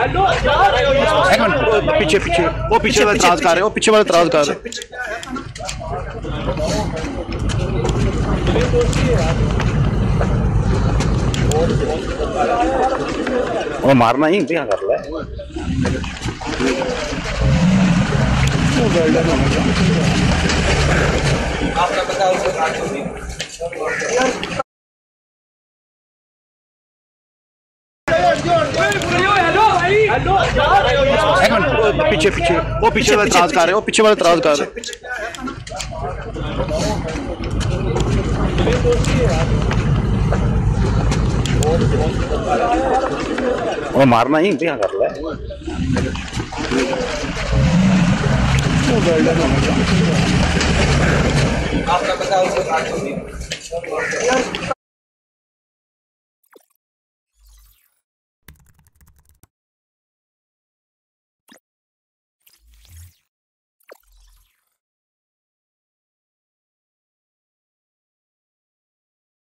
एक मिनट, पीछे पीछे वो पीछे वाले त्रास कर रहे, वो पीछे वाले त्रास कर रहे। वो मारना ही क्या कर रहा है। आपका बताओ एक मिनट, पीछे पीछे वो पीछे वाले त्रास कर रहे, वो पीछे वाले त्रास कर रहे। वो मारना ही क्या कर रहा है। आपका बताओ